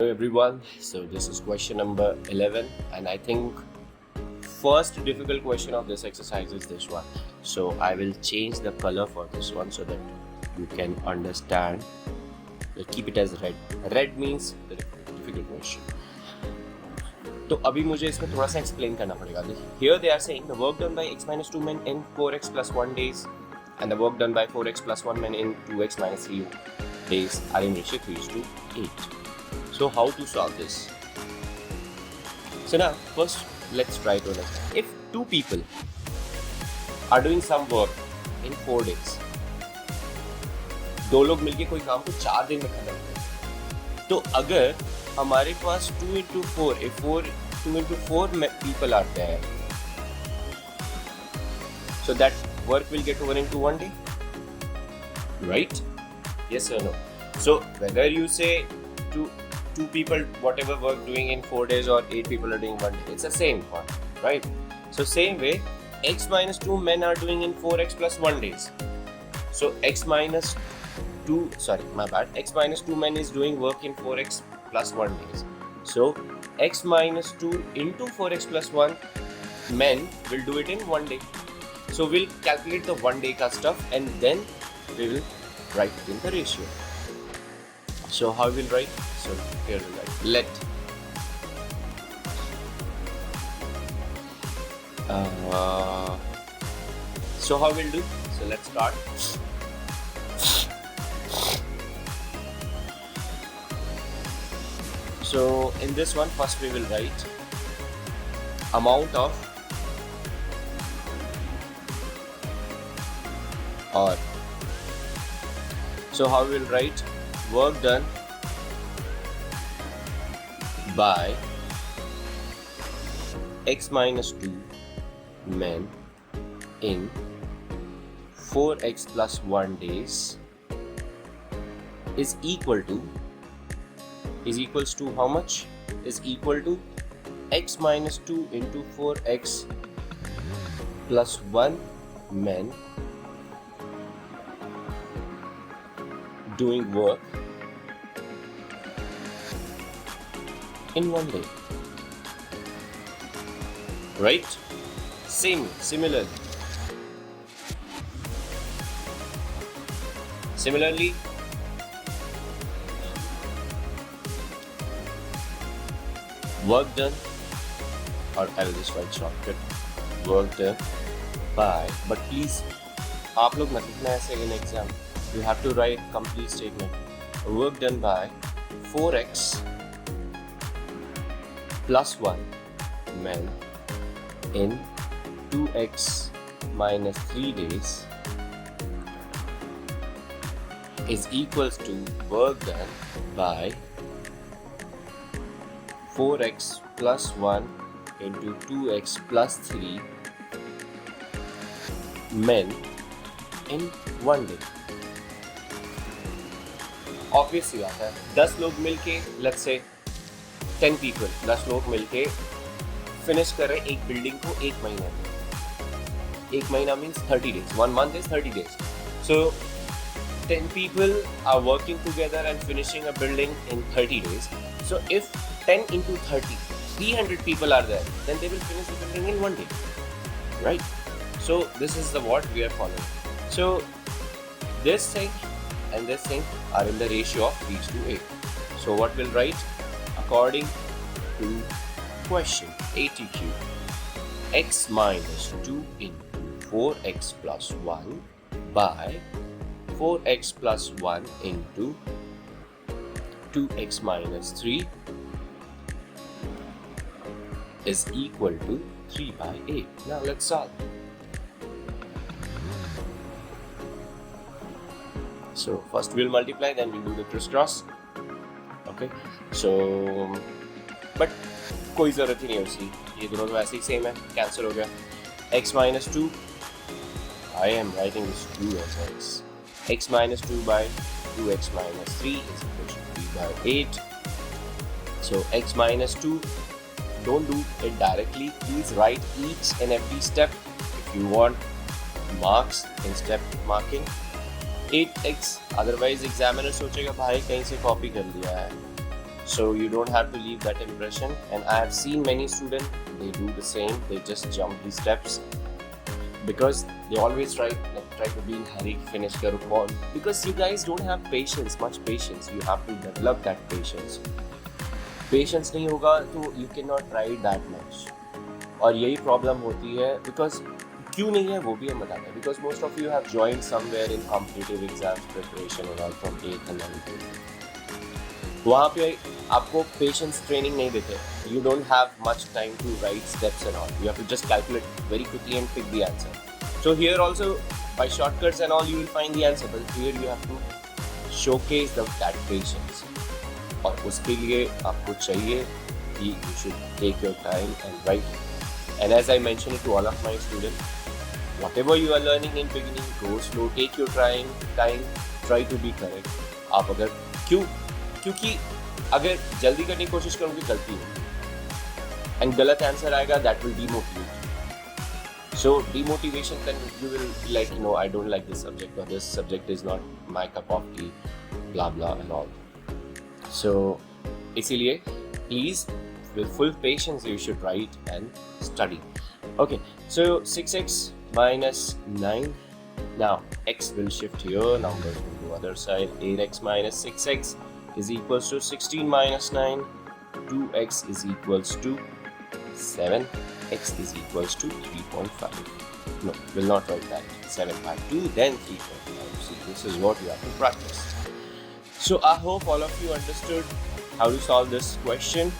everyone, so this is question number 11 and I think first difficult question of this exercise is this one. So I will change the color for this one so that you can understand. We'll keep it as red. Red means the difficult question. तो अभी मुझे इसमें थोड़ा सा explain करना पड़ेगा. Here they are saying the work done by x minus 2 men in 4x plus 1 days and the work done by 4x plus 1 men in 2x minus 3 days are in ratio 3:8. So how to solve this? So now first let's try to understand. If two people are doing some work in 4 days, दो लोग मिलके कोई काम को 4 दिन में खत्म करें, तो अगर हमारे पास 2 into 4 if 2 into 4 people are there, so that work will get over into 1 day, right? Yes or no? So whether you say two people whatever work doing in 4 days or 8 people are doing 1 day, it's the same one, right? So same way x minus 2 men are doing in 4x plus 1 days, so x minus 2 men is doing work in 4x plus 1 days, so x minus 2 into 4x plus 1 men will do it in 1 day. So we'll calculate the 1 day ka stuff and then we will write it in the ratio. So how we'll write? So here we'll write let so how we'll do? So let's start. So in this one first we will write amount of or. So how we will write work done by x minus 2 men in 4x plus 1 days is equals to how much? Is equal to x minus 2 into 4x plus 1 men doing work in 1 day, right? Similarly work done, or I'll just write shortcut work done by, but please आप लोग मत लिखना ऐसे in exam, you have to write complete statement. Work done by 4x plus 1 men in 2x minus 3 days is equals to work done by 4x plus 1 into 2x plus 3 men in 1 day. Obviously बात है, 10 लोग मिलके let's say 10 people, 10 लोग मिलके finish कर रहे एक building को एक महीने में. एक महीना means 30 days. 1 month is 30 days. So 10 people are working together and finishing a building in 30 days. So if 10 into 30, 300 people are there, then they will finish the building in 1 day, right? So this is the what we are following. So this thing and this thing are in the ratio of 3:8. So what we'll write according to question ATQ, x minus 2 into 4x plus 1 by 4x plus 1 into 2x minus 3 is equal to 3/8. Now let's solve. So first we'll multiply, then we'll do the crisscross. Okay. So but कोई ज़रूरत ही नहीं है उसकी, ये दोनों तो ऐसे ही same है, कैंसिल हो गया. x minus 2, I am writing this 2 as x. X minus 2 by 2x minus 3 is equal to 3/8. So x minus 2, don't do it directly. Please write each and every step if you want marks in step marking. 8x, otherwise examiner सोचेगा भाई कहीं से copy कर लिया है. So you don't have to leave that impression. And I have seen many students, they do the same. They just jump these steps because they always try to be in hurry, finish karo call. Because you guys don't have much patience. You have to develop that patience. Patience नहीं होगा तो you cannot write that much. और यही problem होती है because क्यों नहीं है वो भी हम बताते हैं. Because most of you have joined somewhere in competitive exams preparation and all from 8th and 9th. वहाँ पे आपको पेशेंस ट्रेनिंग नहीं देते. You don't have much time to write steps and all. You have to just calculate very quickly and pick the answer. So here also by shortcuts and all you will find the answer, but here you have to showcase that patience. और उसके लिए आपको चाहिए कि you should take your time and write it. And as I mentioned to all of my students, whatever you are learning in beginning, go slow, take your time, try to be correct. आप अगर क्योंकि अगर जल्दी करने की कोशिश करोगे गलती होगी एंड गलत आंसर आएगा, that will demotivate. So demotivation then you will be like no I don't like this subject और this subject is not my cup of tea blah blah and all. So इसीलिए please with full patience you should write and study. Okay, so 6x minus 9. Now x will shift here, numbers will go other side. 8x minus 6x is equals to 16 minus 9. 2x is equals to 7. X is equals to 3.5. No, will not write that. 7 by 2, then 3.5. See, this is what you have to practice. So I hope all of you understood how to solve this question.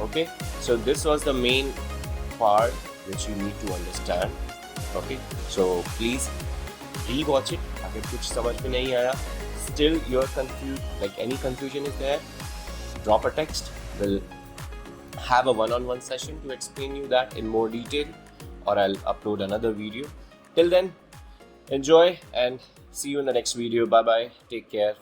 Okay, so this was the main part which you need to understand. Okay, so please re-watch it. अगर कुछ समझ में नहीं आया, still you're confused, like any confusion is there, drop a text. We'll have a one-on-one session to explain you that in more detail, or I'll upload another video. Till then, enjoy and see you in the next video. Bye bye. Take care.